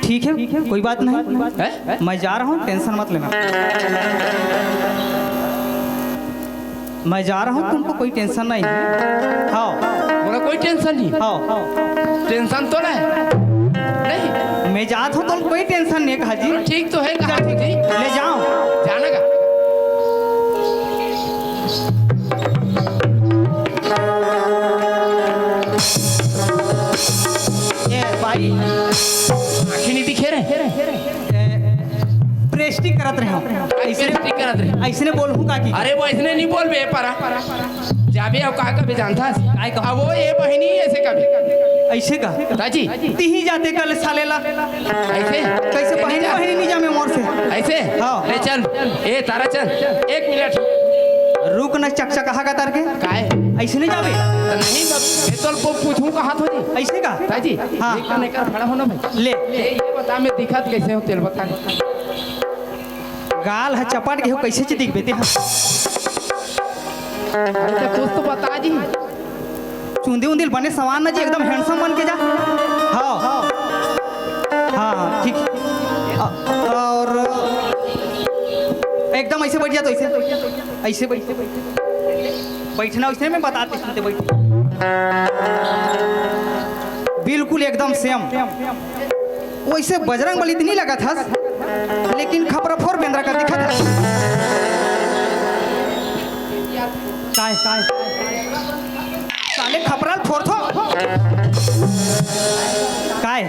ठीक है कोई बात नहीं हैं? मैं जा रहा हूँ टेंशन मत लेना मैं जा रहा हूँ तुमको कोई टेंशन नहीं है हाँ मोरा कोई टेंशन नहीं हाँ टेंशन तो नहीं मैं जात हूँ तो कोई टेंशन नहीं है काजी। ठीक तो है कहा जी ले जाओ। जाना का ये भाई आँखें नहीं दिखे रहे प्रेस्टी करत रहे हो ऐसे ठीक करत रहे ऐसे ने बोल हूँ काकी। अरे वो ऐसने नहीं बोल बे पारा जाबे अब कहा कभी जानता काय कहा? अब वो ये बहनी ऐसे कभी ऐसे का ताजी ती ही जाते कल सालेला ऐसे कैसे बहनी बहनी नहीं जामे मोर से। ऐसे हाँ। ले चल ए तारा चल 1 मिनट रुक न चकचक कहा का तार के काहे ऐसे नहीं जावे तो नहीं मैं तो को पूछूं कहा तो जी ऐसे का ताजी हाँ। नहीं कर खड़ा होना भाई ले ये बता मैं दिखत कैसे हो तेल बता गाल है चपट के हो कैसे ची दिख बेते अरे तो कुछ तो बता जी चुंदी उंदिल बने सवान ना जी एकदम हैंडसम बन के जा। हाँ हाँ ठीक और एकदम ऐसे बैठ जा तो ऐसे बैठना वैसे मैं बताते सुनते बैठ बिल्कुल एकदम सेम वैसे बजरंग बली नहीं लगा था लेकिन खपरफोर बेंद्रा का दिखा था। काय साले खपराल फोर थो काय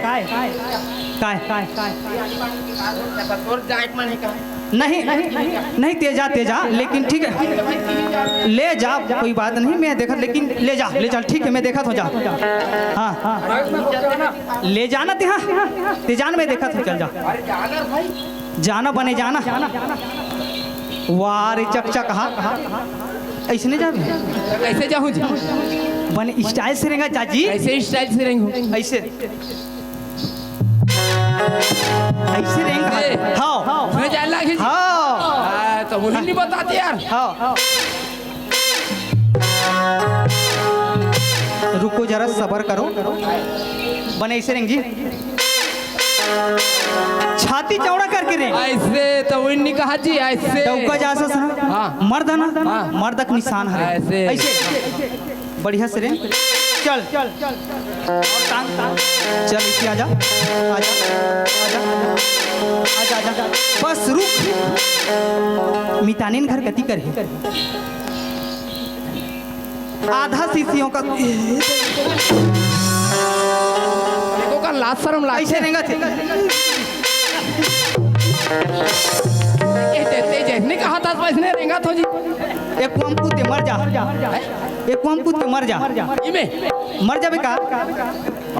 और जाट माने का नहीं तेजा लेकिन ठीक है ले जा कोई बात नहीं मैं देखा लेकिन ले चल ठीक है मैं देखा तो जा। हाँ ले जाना तेजान में देखा तो चल जा अरे जाना भाई जाना बने जाना वारे चकचक कहा ऐसे नहीं जाबे कैसे जाऊं जी बने स्टाइल से रहेगा चाची ऐसे स्टाइल से रहेंगे ऐसे रहेंगे। हाँ मैं जान लगी हाँ तो मुझे नहीं बताते यार हाँ रुको जरा सबर करो बने ऐसे रहेंगे जी छाती चौड़ा करके रहेंगे ऐसे तो वो नहीं कहा जी ऐसे डौका जा सा सुना हाँ। मर्द है ना हाँ। मर्द का निशान है ऐसे। ऐसे बढ़िया से रे चल और टांग चल इसे आजा बस रुक मितानिन घर गति करे आधा सीसियों का देखो का लाज शर्म लाग ऐसे रहेगा थे नहीं कहा था तो इसने रेंगा तो जी एक कुआं कूद के मर जा एक कुआं कूद के मर जा इमे मर जाबे का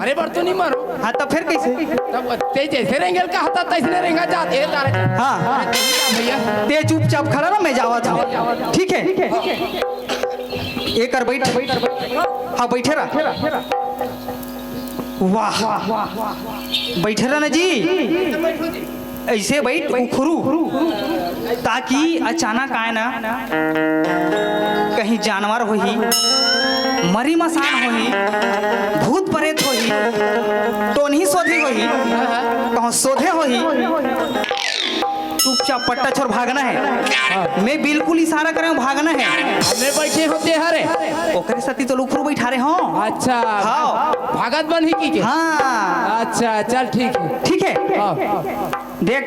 अरे बर तो नहीं मारो हाँ तब फिर कैसे तब ते जैसे रेंगल कहा था तैसने रेंगा जाते है तारे हाँ भैया ते चुपचाप खड़ा ना मैं जावा था ठीक है एक कर बैठ हाँ बैठे रहा वाह बैठे रहा ना जी ऐसे बैठ उखरू ताकि अचानक आए ना कहीं जानवर होही मरी मसान होही भूत प्रेत होही टोनही सोधी होही कहाँ सोधे होही चुपचाप पट्टा छोड़ भागना है मैं बिल्कुल इशारा कर रहा हूँ भागना है हमें बैठे होते हरे ओकरे सती तो उखरू बैठा रहे हो अच्छा हाँ। भागत बन ही की के हाँ अच्छा चल ठीक है ठीक है देख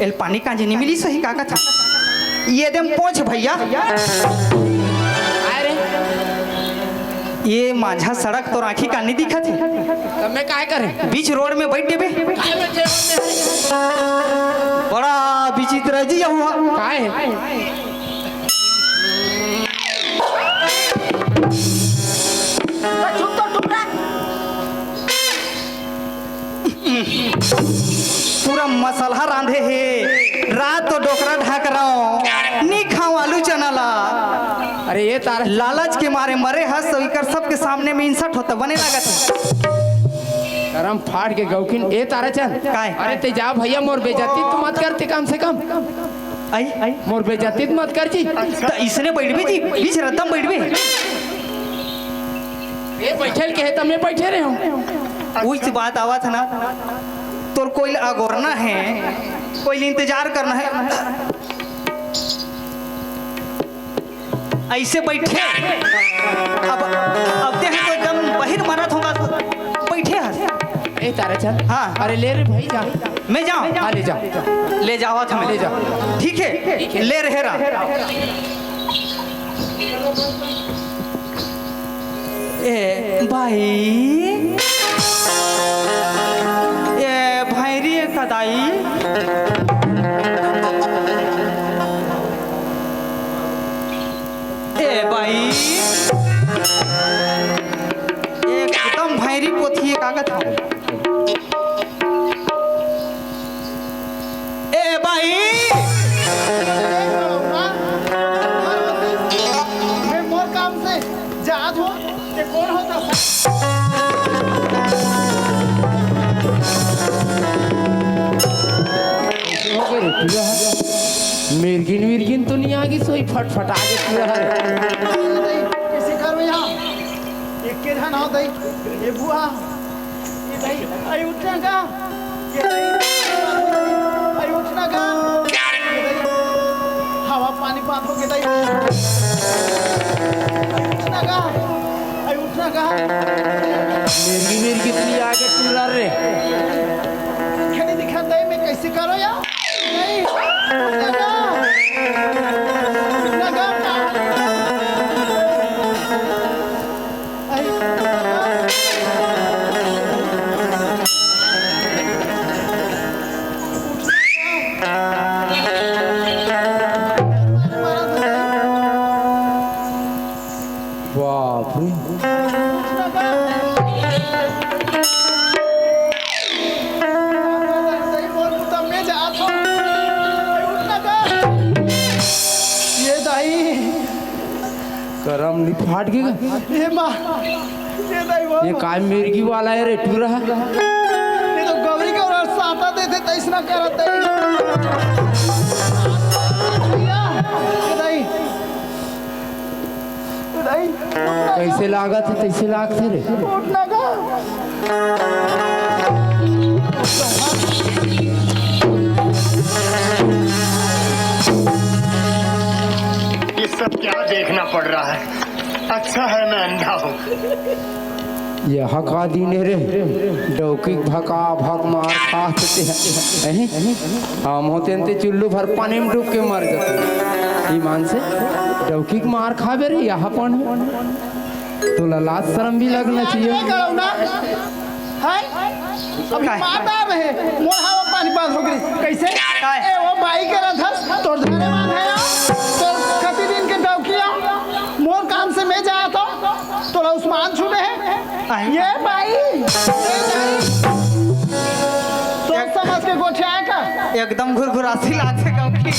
एल पानी कांजे नहीं मिली सही काका था ये दम पहुंच भैया अरे ये माझा सड़क तो राखी का नहीं दिखा थी तब मैं काय करे बीच रोड में बैठ देबे काय में जेब में बड़ा विचित्र जी हुआ काय पूरा मसाला रांधे है रात तो डोकरा ढाक रहा हूँ नी खाओ आलू चना ला अरे ये तारा लालच के मारे मरे हंस कर सबके सामने में इंसर्ट होता बने लागत करम फाड़ के गौकिन ए तारा चंद काय? अरे ते जा भैया मोर बेइज्जती तो मत करते कम से कम आई मोर बेइज्जती तो मत कर जी तो इसने बैठबे जी बीच रद्दम बैठबे ये बैठल के है तब मैं बैठे रहे हूँ वही बात आवा था ना तो कोई अगोरना है, कोई इंतजार करना है। ऐसे बैठे अब देख तो एकदम बहिर मरत होगा तो बैठे हस। ए ताराचंद, हाँ। अरे ले रे भाई, जा। मैं जाऊं? हाँ ले जा। ले जावा था, ले जा। ठीक है, ले रहे रहा। ए भाई, ए भाई रे कदाई, ए भाई एकदम भैरी पोथी कागज था। ए भाई मैं मोर काम से जात हूँ, ये कौन होता मिर्गिन विर्गिन तो नहीं आगी, सोई फटफट आगे पूरा है। किसी घर में यहाँ एक के धन हो दई, ये बुआ ये दई आई उठना का, ये दई आई उठना का, ये दई हवा पानी पात हो के दई उठना का, आई उठना का। मिर्गी मिर्गी तो नहीं आगे पूरा रे। खेली दिखा दई मैं कैसे करो यार, नहीं उठना का, उठना का, आई उठना का। बाप रे, ये दाई, करम नहीं फाट गया। ये माँ, ये दाई वो, ये काय मिर्गी वाला है रे पूरा। ये तो गौरी का और साता देते तैस ना करत है। ये दाई, ये दाई, कैसे लागत है तैसे लागते रे। उठना का। ये सब क्या देखना पड़ रहा है? अच्छा है मैं अंधा हूँ। ये हका दीने रे, डौकी भका भक मार खाते हैं। हम होते ते चुल्लू भर पानी में डूब के मर जाते। ईमान से डौकी मार खावे रे, यहाँ कौन है? तो लाज शर्म भी लगना चाहिए। ये करो ना, है? अभी माता रहे, मोर हवा पानी पास हो गई। कैसे? ए वो बाई के रथस, तोर धरे मान है या? तोर कति दिन के डौकिया, मोर काम से मैं जाया तो, तोरा उस्मान छूटे है। ये बाई, तो समझ के गोठे आए का? एकदम घुरघुरासी लागते कौकी।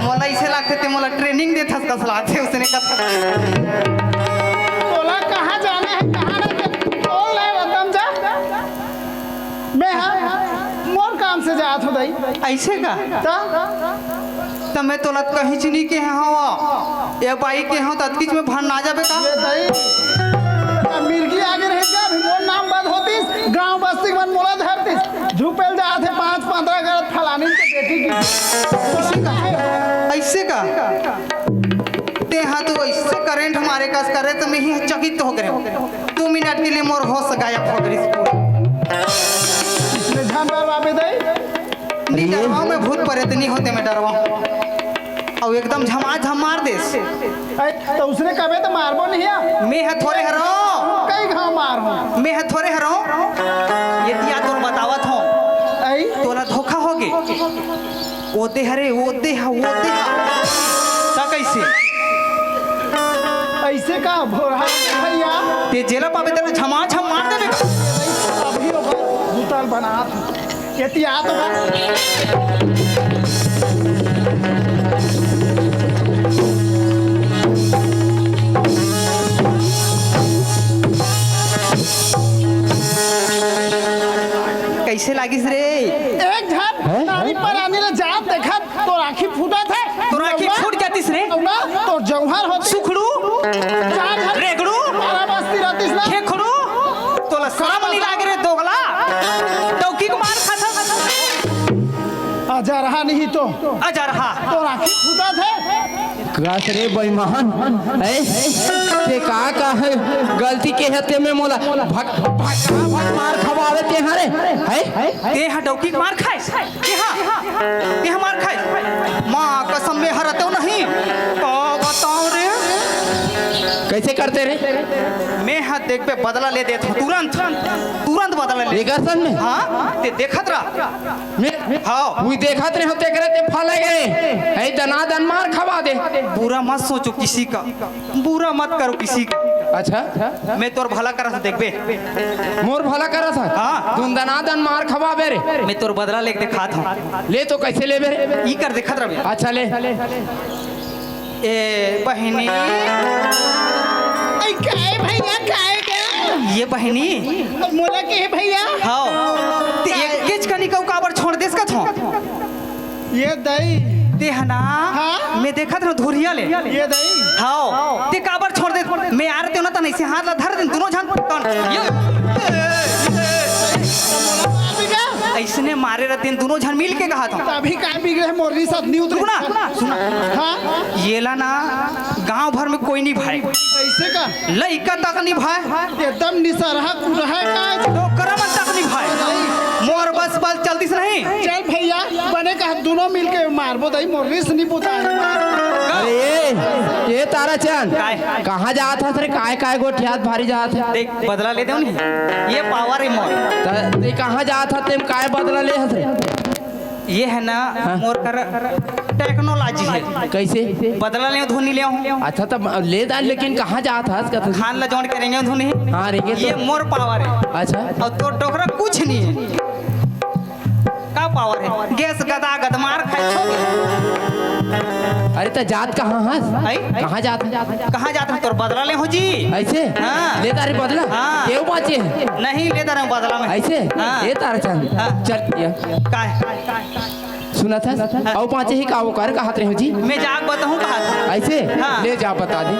मोला इसे लागते ते मोला ट्रेनिंग देत हस कस लागते उसने कथा। तोला कहाँ जाने है, कहाँ नहीं, बोल ले रतन जा। मैं हाँ, मोर काम से जात हूँ दाई। ऐसे का ता? मैं तोला कहीं चीनी के हवा ये बाई के हूँ तत्कीच में भर ना जाबे का। ये दाई मिर्गी आगे रह गया, अभी मोर नाम बात होतीस, गांव बस्ती मन मोला धरतीस, झुपेल जा थे 5-15 गरत फलानी के बेटी की। ऐसे का ते हाँ तो ऐसे करंट हमारे कास करे तो मैं ही चकित हो गए। 2 मिनट के लिए मोर होश गायब हो गई। इसमें ध्यान बाबे दाई, नहीं डरवाओ, मैं भूत प्रेत नहीं होते, मैं डरवाओ और एकदम झमाझम मार दे। तो उसने कबे तो मारबो नहीं है। मैं हथोरे हरो, कई घाव मार हूँ। मैं हथोरे हरो ये दिया तोर बतावत हो आई तोला धोखा हो गे। ओते हरे ओते हा ओते हा ता कैसे ऐसे का भोरा भैया, ते जेला पावे तेरे झमाझम मार देबे। अभी भूताल बनात एहतियात बा। कैसे लागिस रे? एक झन नारी पर आने ले जा देखा तो राखी फूटा थे, तो राखी फूट जातीस रे? ना तो जौहर होती सुखड़ू चार झन रेगड़ू मारा बस्ती रहतीस ना। खेखड़ू तोला शर्म नहीं लागे रे दोगला? रहा नहीं तो अजरहा तो राखी फूटा थे कस रे बेईमान है ते का है गलती के हते में मोला भक मार खवावे ते हरे है ते हडौकी मार खाए ते मार खाए माँ कसम में हरतो नहीं तो बताओ रे कैसे करते रे मैं हाथ देख पे बदला ले देता हूँ तुरंत तुरंत बदला ले एकर सन में हाँ ते देखत रहा मैं हाँ हुई देखत रे होते करे ते फले गए है दनादन मार खवा दे बुरा मत सोचो किसी का बुरा मत करो किसी का अच्छा मैं तोर भला करा देख बे मोर भला करा था हाँ। तुम दनादन मार खवावे रे मैं तोर बदला ले दिखात हूँ ले तो कैसे ले रे ई कर देखत रहा अच्छा ले ए बहनी ऐ काहे भैया काहे का ये बहनी मोला के है भैया हाँ ते एक किच कनी का काबर छोड़ देस का थो ये दई ते हना हाँ? मैं देखत रहा धुरिया ले ये दई हाँ ते काबर छोड़ दे मैं आ रहे हो ना तो नहीं से हाथ ला धर दे दोनों ऐसने मारे रहते हैं दोनों झन मिल के कहा था अभी का बिगड़े मोरनी साथ नहीं उतरे सुना हाँ ये ला ना गांव भर में कोई नहीं भाई ऐसे का लइका तक नहीं भाई एकदम निसरहा कुरहा का तो करम तक नहीं भाई मोर बस बल चलती से नहीं चल भैया बने का दोनों मिलके मारबो दई मोरनी से नहीं पुता अरे ये तारा चंद काय? कहाँ जात हस रे काय काय गोठियात भारी जात है देख बदला ले दो नहीं ये पावर है मोर ते कहाँ जात हस ते काय बदला ले हस रे ये है ना मोर कर टेक्नोलॉजी है कैसे बदला ले धोनी ले आऊं अच्छा तब ले डाल लेकिन कहाँ जात हस का खान ला जोड़ करेंगे धोनी हाँ रेंगे ये तो मोर पावर है अच्छा और तो टोकरा कुछ नहीं है का पावर है गैस गदा गदमार खाए छोगे अरे तो जात कहाँ हस आई? कहाँ जात कहाँ जाते हैं तोर बदला ले हो जी ऐसे हाँ। ले तारी बदला हाँ। केव बाचे है नहीं ले दे रहा हूँ बदला में ऐसे हाँ। ये तारा चंद हाँ। चल ये का सुना था और पाँचे ही कावो कर कहा रहे हो जी मैं जाग बताऊँ कहा था ऐसे हाँ। ले जा बता दे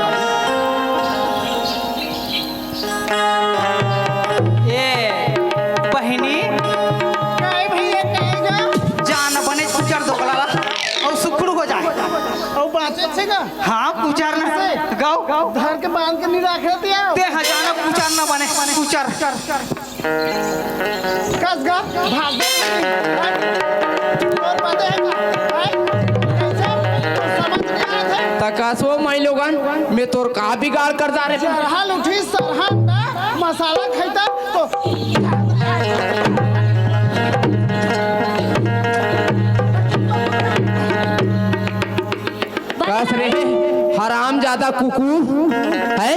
ये बहनी काहे भैया काहे का जान बने पुचार दो गला और सुखड़ू हो जाए और बातें से का हाँ पुचार ना गाओ धर के बांध के नहीं रख रहे थे ते हजाना पुचार ना बने पुचार कस गा भाग और बातें है का कैसे समझ नहीं आता है तकासो माई लोगन मैं तोर का बिगाड़ कर जा रहे सरहा उठी सरहा का मसाला खाइता तो कस रहे हराम ज्यादा कुकुर है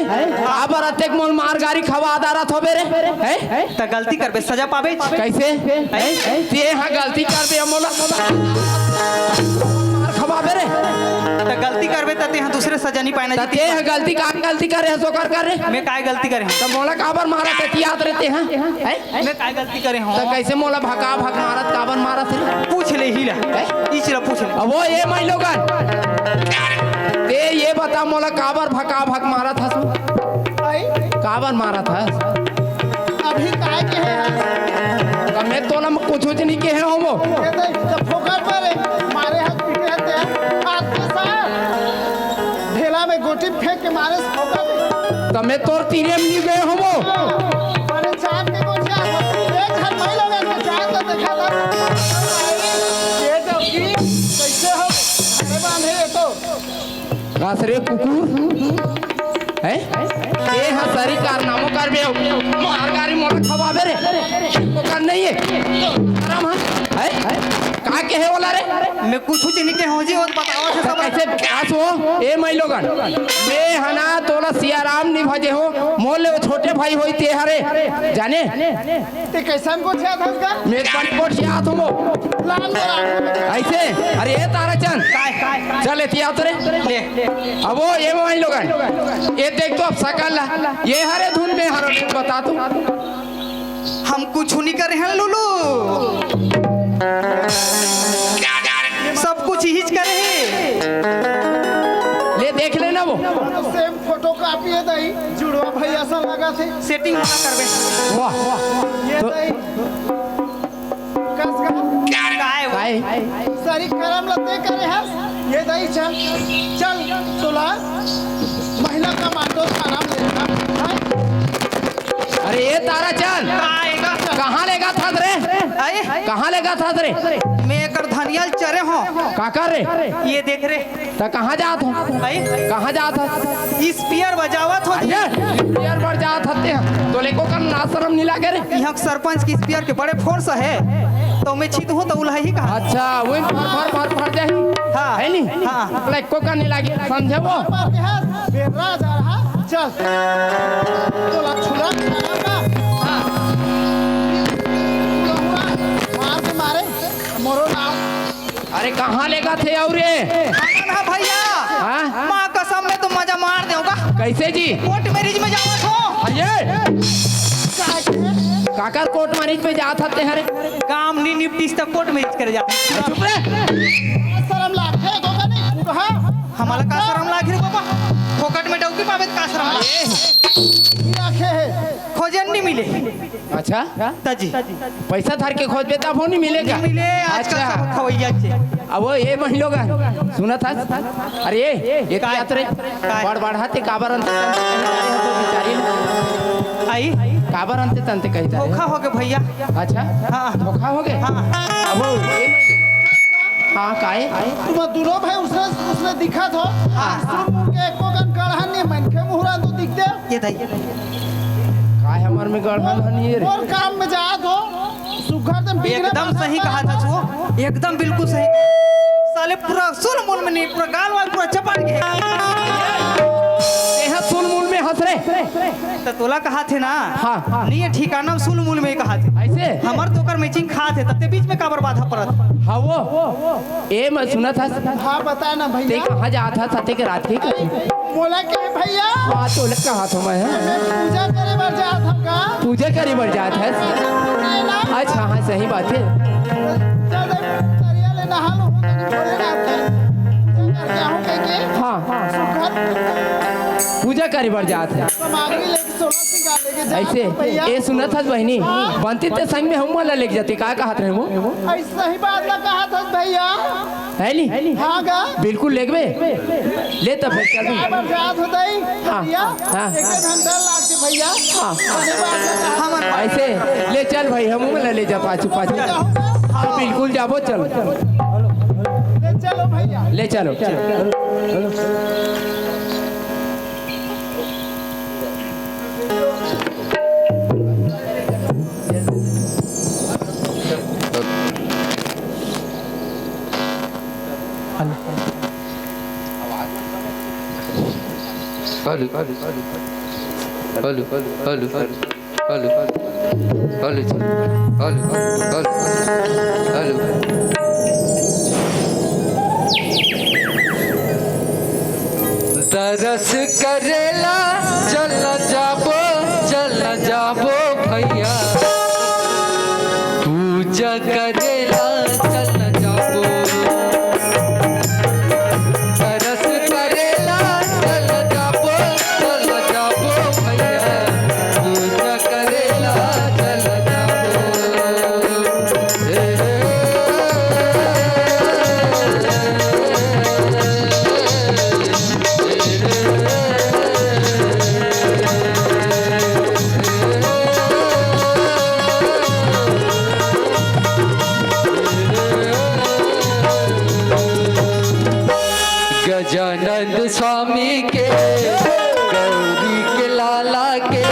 आप अतेक मोल मार गाड़ी खवा दारा थोबे रे है तो गलती करबे सजा पाबे कैसे ते हाँ गलती कर दे मोला मार खवाबे रे तो गलती करबे तो ते दूसरे सजा नहीं पाना ते हाँ गलती करे सो कर रे मैं काय गलती करे तो मोला काबर मारा ते याद रहते हैं मैं काय गलती करे हूँ तो कैसे मोला भगा भग मारत काबर मारत रे पूछ ले ही ला इचरा पूछ ले अब वो ये माई लोगन ते ये बता मोला काबर भगा भग मारा था काबर मारा था अभी काय के है मैं तो ना कुछ नहीं के है हो वो कहते जब फोकर पर मारे हाथ पीटे रहते हाथ के साथ ढेला में गोटी फेंक के मारे से फोकर तो मैं तोर तीरे में नहीं गए हो वो मारे चांद के गोटिया एक हर मई लोग के चांद को देखा था ये तो की कैसे हो अरे बांधे ये तो घासरे कुकुर है ये हाँ सारी कारनामों कर बे मार गाड़ी मोला खवाबे रे वो कर नहीं है आराम है का के है वाला रे मैं कुछ नहीं के हो जी और बताओ से सब कैसे प्यास हो ए मई लोगन मैं हना तोला सियाराम नहीं भजे हो मोले वो छोटे भाई होई ते हरे जाने ते कैसन को छा था का मैं बड़ी कोट से आत हो लाल में ऐसे अरे ये तारा चंद चल एतिया उतरे ले अब वो ये मई लोगन ये देख तो अब सकल ये हरे धुन में हरो बता तू हम कुछ नहीं कर रहे हैं लुलू सब कुछ हिच करे हैं ले देख लेना वो सेम फोटो कॉपी है दई जुड़वा भैया सा लगा थे सेटिंग वाला करबे वाह ये तो- दई कस का काय काय सर बड़ी करम लते करे है ये दही चल चल तोला महिला कमांडो का नाम लेना। अरे ये ताराचंद कहाँ लेगा था रे? कहाँ लेगा था रे? मैं एक धनियल चरे हो का कर रे? ये देख रे तो कहाँ जात हो? कहाँ जात हो? स्पीयर बजावत हो यार बढ़ जात हते हैं तो लेको कर ना शर्म नहीं लागे रे? यहाँ के सरपंच की स्पीयर के बड़े फोर्स है तो मैं छित हूँ तो उल्हा ही कहा। अच्छा वही फर जाही हाँ है नी? हाँ लेको कर नहीं लागे समझे वो? मार के हाथ बेरा जा रहा चल तोला छुला का मार के मारे मोरो ना। अरे कहाँ लेगा थे और ये? ना भैया हाँ? माँ कसम में तुम मजा मार दोगा। कैसे जी? कोर्ट मैरिज में जावत हो अरे काकर कोर्ट मैरिज में जात हते हैं रे? काम नहीं निपटीस तक कोर्ट मैरिज करे जाते। चुप रे। शर्म लागे गोगा नहीं कहा हमारा का शर्म लाग रे बाबा फोकट में डौकी पावे का शर्म लाग। ये आंखें है खोजन नहीं मिले। अच्छा ताजी पैसा धर के खोज बेता वो नहीं मिलेगा? नहीं मिले आजकल अच्छा। सब खवैया से। अब वो ये महिलों का सुना था? अरे ये क्या रे? बड़ बढ़ाते काबर अंत बेचारी आई काबर अंत तंते कहता धोखा हो गए भैया। अच्छा हाँ धोखा हो गए? हाँ अब वो हाँ काहे? तुम दोनों भाई उसने दिखा तो सुन के एको गन कढ़ा नहीं मन के मुहरा तो दिख दे ये दाई काहे हमार में गड़बड़ हनी रे? और काम में जा तो सुघर दम एकदम सही कहा था तू एकदम बिल्कुल सही। साले पूरा सुल मुल में नहीं पूरा गाल वाल पूरा चपाट गया। यहाँ सुन मूल में हंस रे तो तोला कहा थे ना हाँ। नहीं ये ठिकाना सुल मुल में ही कहा थे ऐसे हमार तो कर मैचिंग खा थे तते बीच में काबर बाधा पड़त। हाँ वो ए मैं सुना था हाँ बता ना ते भैया कहाँ जा था सते के रात के बोला के भैया हाँ तो लग कहा था मैं मैं पूजा करे बर जा था का पूजा करे बढ़ जात है। अच्छा हाँ सही बात है। चल करिया ले नहा लो बोले ना करके आऊं के हाँ सुघर पूजा करे बढ़ जात है सामग्री लेके 16 सिंगार लेके जा ऐसे भैया ए सुना था बहनी बनती ते संग में हम वाला लेके जाते का कहत रहे वो ऐसा ही बात ना कहा था भैया है नी? हाँ गा बिल्कुल लेगबे ले तब फिर चल काय बर जात होता ही हाँ, भैया हाँ। एक घंटा लागते भैया हाँ। अरे बात ना कहा हमार ऐसे ले चल भाई हम वाला ले जा पाछू पाछू हाँ बिल्कुल जाबो चल ले चलो भैया ले चलो hello hello hello hello hello hello तरस करेला चल जाबो भैया पूजा करेला चल जाबो तरस करेला चल जाबो भैया पूजा करेला चल गजानंद स्वामी के गौरी के लाला के